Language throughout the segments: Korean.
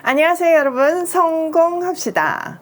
안녕하세요 여러분, 성공합시다.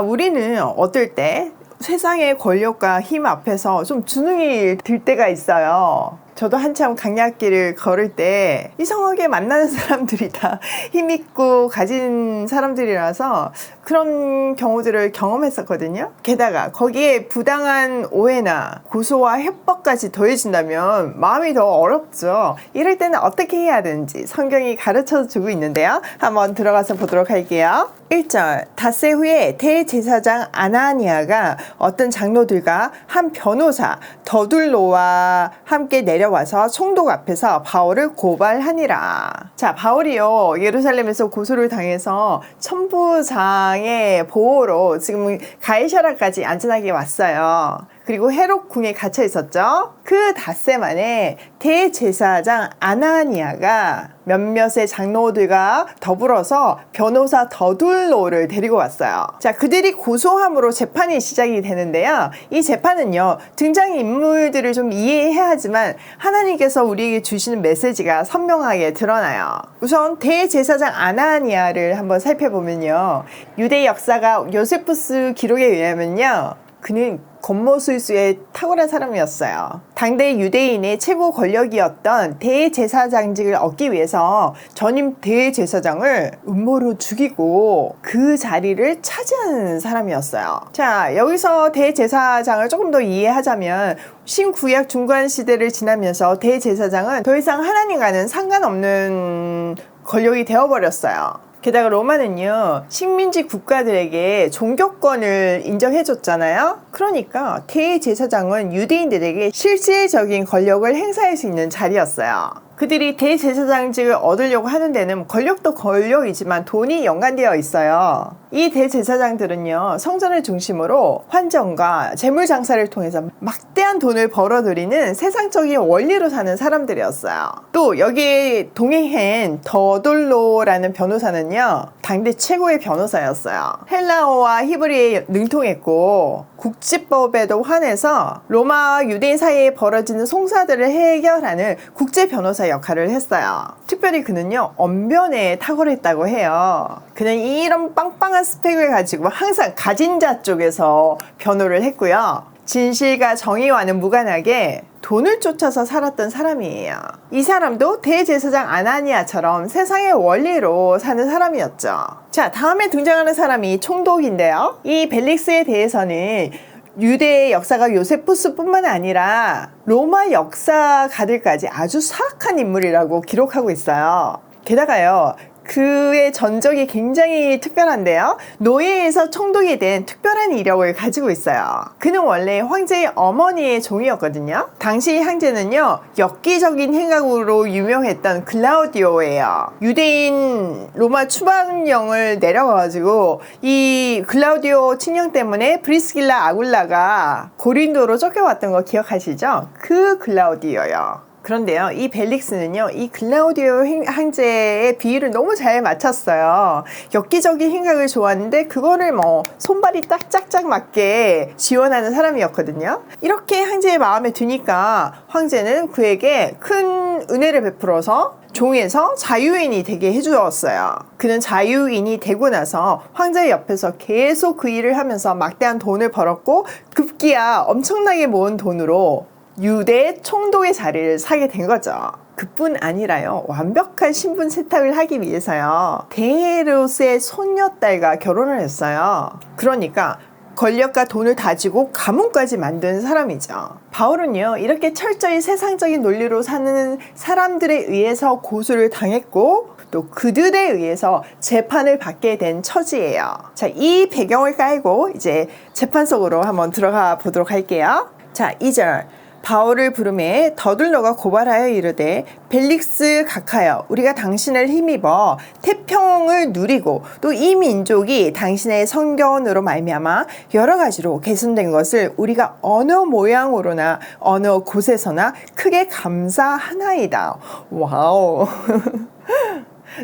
우리는 어떨 때 세상의 권력과 힘 앞에서 좀 주눅이 들 때가 있어요. 저도 한참 강약길을 걸을 때 이상하게 만나는 사람들이 다 힘있고 가진 사람들이라서 그런 경우들을 경험했었거든요. 게다가 거기에 부당한 오해나 고소와 협박까지 더해진다면 마음이 더 어렵죠. 이럴 때는 어떻게 해야 되는지 성경이 가르쳐 주고 있는데요. 한번 들어가서 보도록 할게요. 1절, 닷새 후에 대제사장 아나니아가 어떤 장로들과 한 변호사 더둘로와 함께 내려와서 총독 앞에서 바울을 고발하니라. 자, 바울이요 예루살렘에서 고소를 당해서 천부장의 보호로 지금 가이사랴까지 안전하게 왔어요. 그리고 헤롯 궁에 갇혀 있었죠. 그 닷새 만에 대제사장 아나니아가 몇몇의 장로들과 더불어서 변호사 더둘로를 데리고 왔어요. 자, 그들이 고소함으로 재판이 시작이 되는데요. 이 재판은요, 등장인물들을 좀 이해해야 하지만 하나님께서 우리에게 주시는 메시지가 선명하게 드러나요. 우선 대제사장 아나니아를 한번 살펴보면요, 유대 역사가 요세푸스 기록에 의하면요, 그는 겉모술수에 탁월한 사람이었어요. 당대 유대인의 최고 권력이었던 대제사장직을 얻기 위해서 전임 대제사장을 음모로 죽이고 그 자리를 차지하는 사람이었어요. 자, 여기서 대제사장을 조금 더 이해하자면 신구약 중간 시대를 지나면서 대제사장은 더 이상 하나님과는 상관없는 권력이 되어버렸어요. 게다가 로마는요, 식민지 국가들에게 종교권을 인정해줬잖아요. 그러니까 대제사장은 유대인들에게 실질적인 권력을 행사할 수 있는 자리였어요. 그들이 대제사장직을 얻으려고 하는 데는 권력도 권력이지만 돈이 연관되어 있어요. 이 대제사장들은요, 성전을 중심으로 환전과 재물장사를 통해서 막대한 돈을 벌어들이는 세상적인 원리로 사는 사람들이었어요. 또 여기에 동행한 더둘로라는 변호사는요, 당대 최고의 변호사였어요. 헬라어와 히브리어에 능통했고 국제법에도 환해서 로마와 유대인 사이에 벌어지는 송사들을 해결하는 국제 변호사 역할을 했어요. 특별히 그는요, 언변에 탁월했다고 해요. 그는 이런 빵빵한 스펙을 가지고 항상 가진 자 쪽에서 변호를 했고요. 진실과 정의와는 무관하게 돈을 쫓아서 살았던 사람이에요. 이 사람도 대제사장 아나니아처럼 세상의 원리로 사는 사람이었죠. 자, 다음에 등장하는 사람이 총독인데요. 이 벨릭스에 대해서는 유대의 역사가 요세푸스뿐만 아니라 로마 역사가들까지 아주 사악한 인물이라고 기록하고 있어요. 게다가요, 그의 전적이 굉장히 특별한데요. 노예에서 총독이 된 특별한 이력을 가지고 있어요. 그는 원래 황제의 어머니의 종이었거든요. 당시 황제는요, 엽기적인 행각으로 유명했던 글라우디오예요. 유대인 로마 추방령을 내려가지고 이 글라우디오 친형 때문에 브리스길라 아굴라가 고린도로 쫓겨왔던 거 기억하시죠? 그 글라우디오요. 그런데요, 이 벨릭스는요, 이 글라우디오 황제의 비위를 너무 잘 맞췄어요. 엽기적인 행각을 좋아하는데 그거를 손발이 딱 짝짝 맞게 지원하는 사람이었거든요. 이렇게 황제의 마음에 드니까 황제는 그에게 큰 은혜를 베풀어서 종에서 자유인이 되게 해주었어요. 그는 자유인이 되고 나서 황제 옆에서 계속 그 일을 하면서 막대한 돈을 벌었고 급기야 엄청나게 모은 돈으로 유대 총독의 자리를 사게 된 거죠. 그뿐 아니라요, 완벽한 신분 세탁을 하기 위해서요, 데헤롯의 손녀딸과 결혼을 했어요. 그러니까 권력과 돈을 다지고 가문까지 만든 사람이죠. 바울은요, 이렇게 철저히 세상적인 논리로 사는 사람들에 의해서 고소를 당했고 또 그들에 의해서 재판을 받게 된 처지예요. 자, 이 배경을 깔고 이제 재판 속으로 한번 들어가 보도록 할게요. 자, 2절. 바울을 부르매 더둘로가 고발하여 이르되 벨릭스 각하여 우리가 당신을 힘입어 태평을 누리고 또 이 민족이 당신의 성견으로 말미암아 여러 가지로 개선된 것을 우리가 어느 모양으로나 어느 곳에서나 크게 감사하나이다. 와우.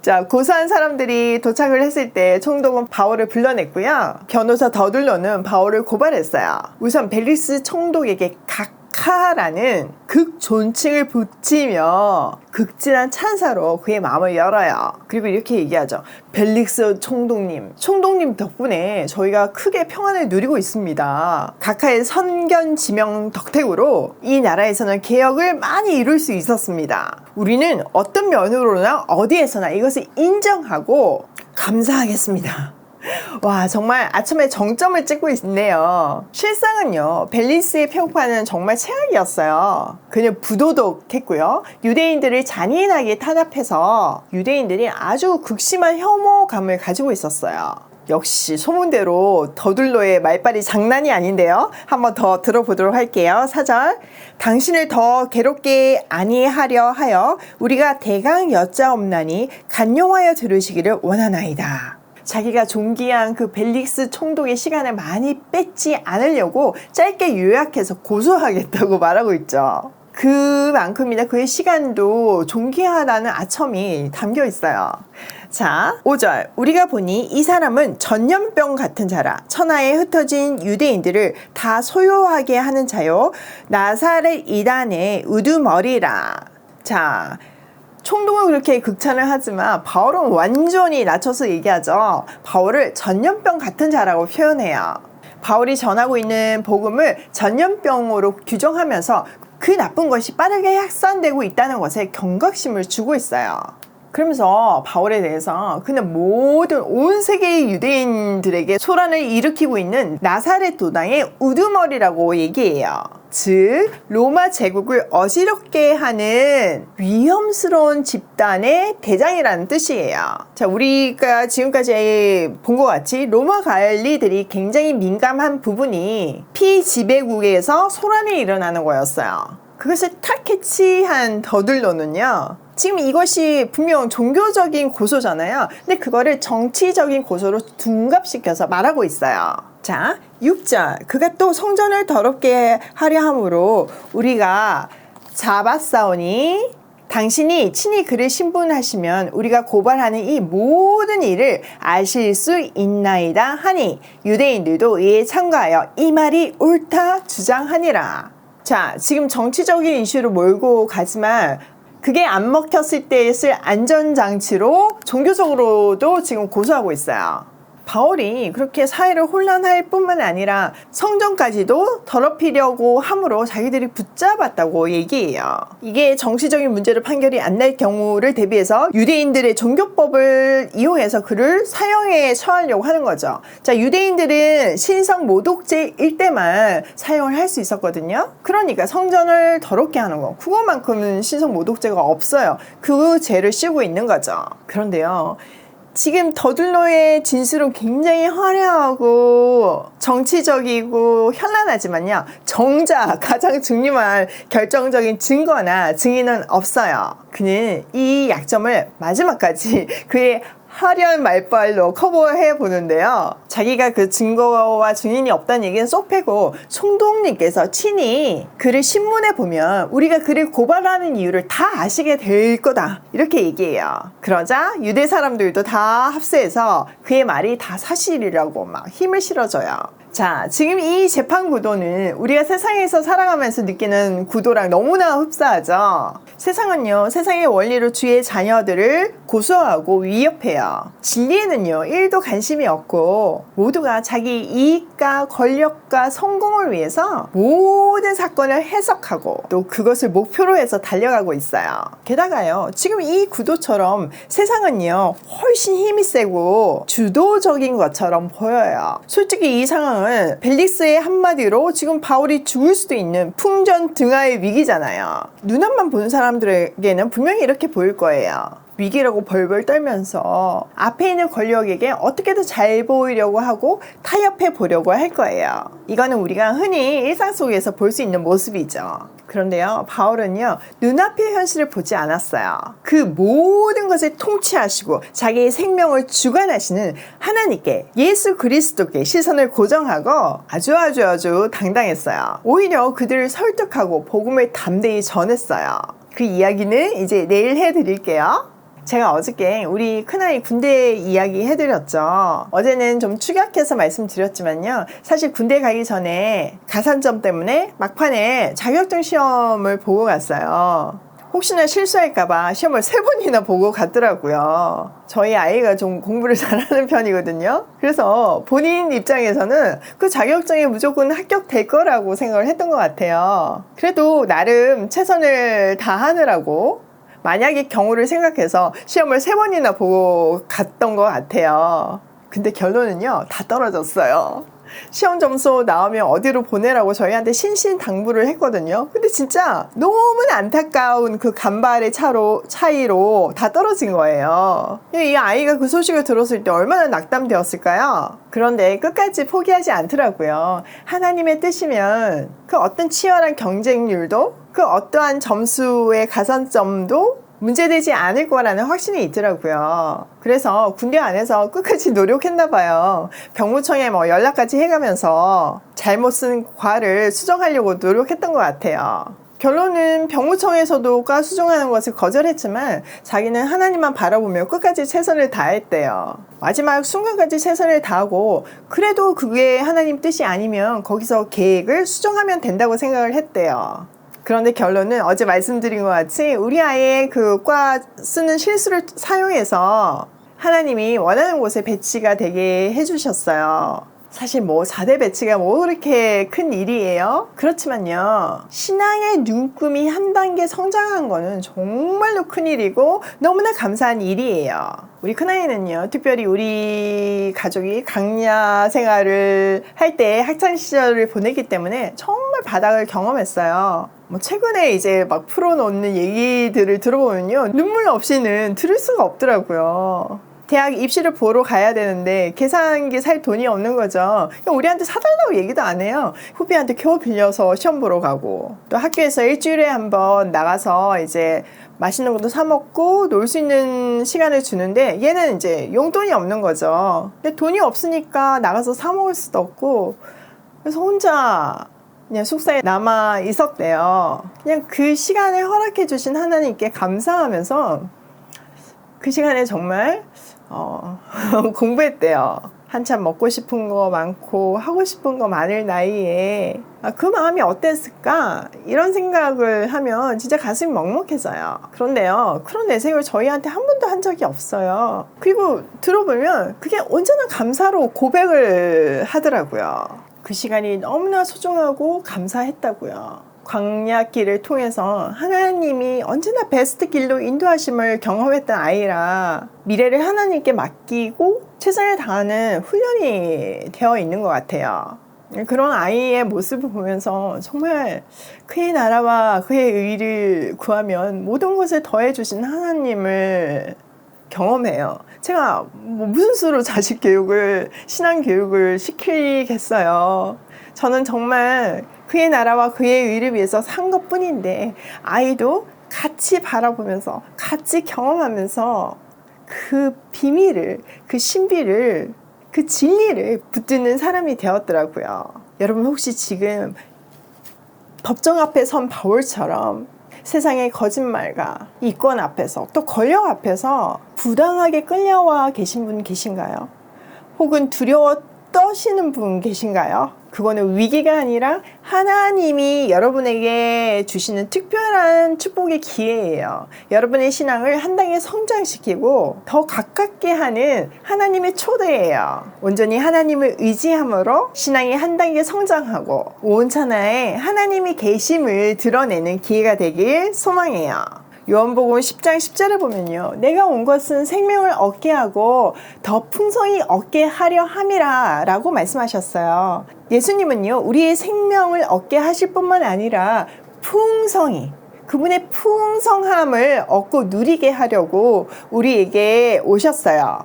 자, 고소한 사람들이 도착을 했을 때 총독은 바울을 불러냈고요. 변호사 더둘로는 바울을 고발했어요. 우선 벨릭스 총독에게 각하라는 극존칭을 붙이며 극진한 찬사로 그의 마음을 열어요. 그리고 이렇게 얘기하죠. 벨릭스 총독님 덕분에 저희가 크게 평안을 누리고 있습니다. 각하의 선견 지명 덕택으로 이 나라에서는 개혁을 많이 이룰 수 있었습니다. 우리는 어떤 면으로나 어디에서나 이것을 인정하고 감사하겠습니다. 와, 정말 아첨의 정점을 찍고 있네요. 실상은요, 벨리스의 평판은 정말 최악이었어요. 그는 부도덕했고요, 유대인들을 잔인하게 탄압해서 유대인들이 아주 극심한 혐오감을 가지고 있었어요. 역시 소문대로 더둘로의 말빨이 장난이 아닌데요. 한번 더 들어보도록 할게요. 4절. 당신을 더 괴롭게 아니하려 하여 우리가 대강 여짜옵나니 간용하여 들으시기를 원하나이다. 자기가 존귀한 그 벨릭스 총독의 시간을 많이 뺏지 않으려고 짧게 요약해서 고소하겠다고 말하고 있죠. 그만큼이나 그의 시간도 존귀하다는 아첨이 담겨 있어요. 자, 5절. 우리가 보니 이 사람은 전염병 같은 자라. 천하에 흩어진 유대인들을 다 소요하게 하는 자요, 나사렛 이단의 우두머리라. 자, 총독은 그렇게 극찬을 하지만 바울은 완전히 낮춰서 얘기하죠. 바울을 전염병 같은 자라고 표현해요. 바울이 전하고 있는 복음을 전염병으로 규정하면서 그 나쁜 것이 빠르게 확산되고 있다는 것에 경각심을 주고 있어요. 그러면서 바울에 대해서 그는 모든 온 세계의 유대인들에게 소란을 일으키고 있는 나사렛 도당의 우두머리라고 얘기해요. 즉 로마 제국을 어지럽게 하는 위험스러운 집단의 대장이라는 뜻이에요. 자, 우리가 지금까지 본 것 같이 로마 관리들이 굉장히 민감한 부분이 피지배국에서 소란이 일어나는 거였어요. 그것을 탁 캐치한 더둘로는요, 지금 이것이 분명 종교적인 고소잖아요. 근데 그거를 정치적인 고소로 둔갑시켜서 말하고 있어요. 자, 6절. 그가 또 성전을 더럽게 하려 함으로 우리가 잡았사오니 당신이 친히 그를 신분하시면 우리가 고발하는 이 모든 일을 아실 수 있나이다 하니 유대인들도 이에 참가하여 이 말이 옳다 주장하니라. 자, 지금 정치적인 이슈로 몰고 가지만 그게 안 먹혔을 때 쓸 안전장치로 종교적으로도 지금 고소하고 있어요. 바울이 그렇게 사회를 혼란할 뿐만 아니라 성전까지도 더럽히려고 함으로 자기들이 붙잡았다고 얘기해요. 이게 정치적인 문제로 판결이 안 날 경우를 대비해서 유대인들의 종교법을 이용해서 그를 사형에 처하려고 하는 거죠. 자, 유대인들은 신성 모독죄일 때만 사형을 할 수 있었거든요. 그러니까 성전을 더럽게 하는 거, 그거만큼은 신성 모독죄가 없어요. 그 죄를 씌우고 있는 거죠. 그런데요, 지금 더둘로의 진술은 굉장히 화려하고 정치적이고 현란하지만요, 정작 가장 중요한 결정적인 증거나 증인은 없어요. 그는 이 약점을 마지막까지 그의 화려한 말빨로 커버해 보는데요, 자기가 그 증거와 증인이 없다는 얘기는 쏙 빼고 총독님께서 친히 그를 신문해 보면 우리가 그를 고발하는 이유를 다 아시게 될 거다, 이렇게 얘기해요. 그러자 유대 사람들도 다 합세해서 그의 말이 다 사실이라고 막 힘을 실어줘요. 자, 지금 이 재판 구도는 우리가 세상에서 살아가면서 느끼는 구도랑 너무나 흡사하죠. 세상은요, 세상의 원리로 주의 자녀들을 고소하고 위협해요. 진리에는요, 1도 관심이 없고 모두가 자기 이익과 권력과 성공을 위해서 모든 사건을 해석하고 또 그것을 목표로 해서 달려가고 있어요. 게다가요, 지금 이 구도처럼 세상은요, 훨씬 힘이 세고 주도적인 것처럼 보여요. 솔직히 이 상황은 벨릭스의 한마디로 지금 바울이 죽을 수도 있는 풍전등화의 위기잖아요. 눈앞만 보는 사람들에게는 분명히 이렇게 보일 거예요. 위기라고 벌벌 떨면서 앞에 있는 권력에게 어떻게든 잘 보이려고 하고 타협해 보려고 할 거예요. 이거는 우리가 흔히 일상 속에서 볼 수 있는 모습이죠. 그런데요, 바울은요, 눈앞의 현실을 보지 않았어요. 그 모든 것을 통치하시고 자기의 생명을 주관하시는 하나님께, 예수 그리스도께 시선을 고정하고 아주 당당했어요. 오히려 그들을 설득하고 복음을 담대히 전했어요. 그 이야기는 이제 내일 해드릴게요. 제가 어저께 우리 큰아이 군대 이야기 해드렸죠. 어제는 좀 축약해서 말씀드렸지만요. 사실 군대 가기 전에 가산점 때문에 막판에 자격증 시험을 보고 갔어요. 혹시나 실수할까봐 시험을 3번이나 보고 갔더라고요. 저희 아이가 좀 공부를 잘하는 편이거든요. 그래서 본인 입장에서는 그 자격증에 무조건 합격될 거라고 생각을 했던 것 같아요. 그래도 나름 최선을 다하느라고 만약의 경우를 생각해서 시험을 3번이나 보고 갔던 것 같아요. 근데 결론은요, 다 떨어졌어요. 시험 점수 나오면 어디로 보내라고 저희한테 신신당부를 했거든요. 근데 진짜 너무나 안타까운 그 간발의 차이로 다 떨어진 거예요. 이 아이가 그 소식을 들었을 때 얼마나 낙담되었을까요? 그런데 끝까지 포기하지 않더라고요. 하나님의 뜻이면 그 어떤 치열한 경쟁률도, 그 어떠한 점수의 가산점도 문제되지 않을 거라는 확신이 있더라고요. 그래서 군대 안에서 끝까지 노력했나 봐요. 병무청에 연락까지 해가면서 잘못 쓴 과를 수정하려고 노력했던 것 같아요. 결론은 병무청에서도 과 수정하는 것을 거절했지만 자기는 하나님만 바라보며 끝까지 최선을 다했대요. 마지막 순간까지 최선을 다하고 그래도 그게 하나님 뜻이 아니면 거기서 계획을 수정하면 된다고 생각을 했대요. 그런데 결론은 어제 말씀드린 것 같이 우리 아이의 그 과 쓰는 실수를 사용해서 하나님이 원하는 곳에 배치가 되게 해주셨어요. 사실 4대 배치가 그렇게 큰 일이에요? 그렇지만요, 신앙의 눈금이 한 단계 성장한 거는 정말로 큰 일이고 너무나 감사한 일이에요. 우리 큰아이는요, 특별히 우리 가족이 강야 생활을 할 때 학창시절을 보냈기 때문에 정말 바닥을 경험했어요. 최근에 이제 막 풀어놓는 얘기들을 들어보면요, 눈물 없이는 들을 수가 없더라고요. 대학 입시를 보러 가야 되는데 계산기 살 돈이 없는 거죠. 우리한테 사달라고 얘기도 안 해요. 후배한테 겨우 빌려서 시험 보러 가고, 또 학교에서 일주일에 한번 나가서 이제 맛있는 것도 사 먹고 놀 수 있는 시간을 주는데 얘는 이제 용돈이 없는 거죠. 근데 돈이 없으니까 나가서 사 먹을 수도 없고, 그래서 혼자 그냥 숙소에 남아 있었대요. 그냥 그 시간을 허락해 주신 하나님께 감사하면서 그 시간에 정말 공부했대요. 한참 먹고 싶은 거 많고 하고 싶은 거 많을 나이에 그 마음이 어땠을까? 이런 생각을 하면 진짜 가슴이 먹먹해져요. 그런데요, 그런 내색을 저희한테 한 번도 한 적이 없어요. 그리고 들어보면 그게 언제나 감사로 고백을 하더라고요. 그 시간이 너무나 소중하고 감사했다고요. 광야길을 통해서 하나님이 언제나 베스트 길로 인도하심을 경험했던 아이라 미래를 하나님께 맡기고 최선을 다하는 훈련이 되어 있는 것 같아요. 그런 아이의 모습을 보면서 정말 그의 나라와 그의 의를 구하면 모든 것을 더해주신 하나님을 경험해요. 제가 무슨 수로 자식 교육을, 신앙 교육을 시키겠어요. 저는 정말 그의 나라와 그의 의를 위해서 산 것뿐인데 아이도 같이 바라보면서 같이 경험하면서 그 비밀을, 그 신비를, 그 진리를 붙드는 사람이 되었더라고요. 여러분 혹시 지금 법정 앞에 선 바울처럼 세상의 거짓말과 이권 앞에서 또 권력 앞에서 부당하게 끌려와 계신 분 계신가요? 혹은 두려워 떠시는 분 계신가요? 그거는 위기가 아니라 하나님이 여러분에게 주시는 특별한 축복의 기회예요. 여러분의 신앙을 한 단계 성장시키고 더 가깝게 하는 하나님의 초대예요. 온전히 하나님을 의지함으로 신앙이 한 단계 성장하고 온천하에 하나님이 계심을 드러내는 기회가 되길 소망해요. 요한복음 10장 10절에 보면요, 내가 온 것은 생명을 얻게 하고 더 풍성히 얻게 하려 함이라 라고 말씀하셨어요. 예수님은요, 우리의 생명을 얻게 하실 뿐만 아니라 풍성히, 그분의 풍성함을 얻고 누리게 하려고 우리에게 오셨어요.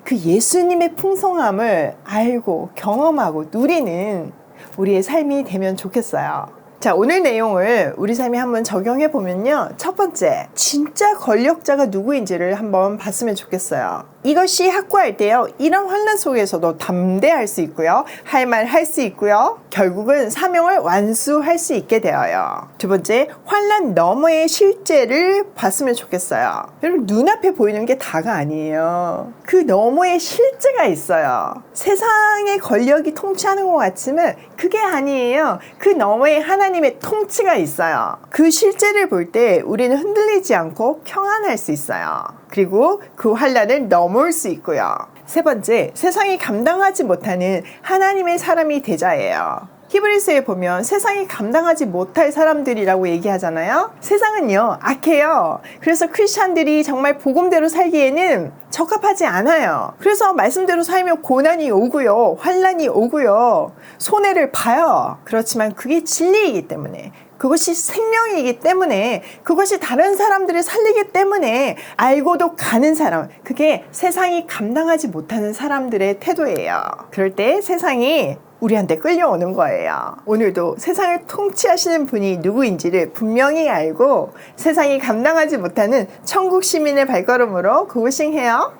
그 예수님의 풍성함을 알고 경험하고 누리는 우리의 삶이 되면 좋겠어요. 자, 오늘 내용을 우리 삶에 한번 적용해 보면요, 첫 번째, 진짜 권력자가 누구인지를 한번 봤으면 좋겠어요. 이것이 확고할 때요, 이런 환난 속에서도 담대할 수 있고요, 할 말 할 수 있고요, 결국은 사명을 완수할 수 있게 되어요. 두 번째, 환난 너머의 실제를 봤으면 좋겠어요. 여러분, 눈앞에 보이는 게 다가 아니에요. 그 너머의 실제가 있어요. 세상의 권력이 통치하는 것 같지만 그게 아니에요. 그 너머에 하나님의 통치가 있어요. 그 실제를 볼 때 우리는 흔들리지 않고 평안할 수 있어요. 그리고 그 환난을 넘을 수 있고요. 세 번째, 세상이 감당하지 못하는 하나님의 사람이 되자예요. 히브리서에 보면 세상이 감당하지 못할 사람들이라고 얘기하잖아요. 세상은요, 악해요. 그래서 크리스찬들이 정말 복음대로 살기에는 적합하지 않아요. 그래서 말씀대로 살면 고난이 오고요, 환난이 오고요, 손해를 봐요. 그렇지만 그게 진리이기 때문에, 그것이 생명이기 때문에, 그것이 다른 사람들을 살리기 때문에 알고도 가는 사람, 그게 세상이 감당하지 못하는 사람들의 태도예요. 그럴 때 세상이 우리한테 끌려오는 거예요. 오늘도 세상을 통치하시는 분이 누구인지를 분명히 알고 세상이 감당하지 못하는 천국 시민의 발걸음으로 고고싱해요.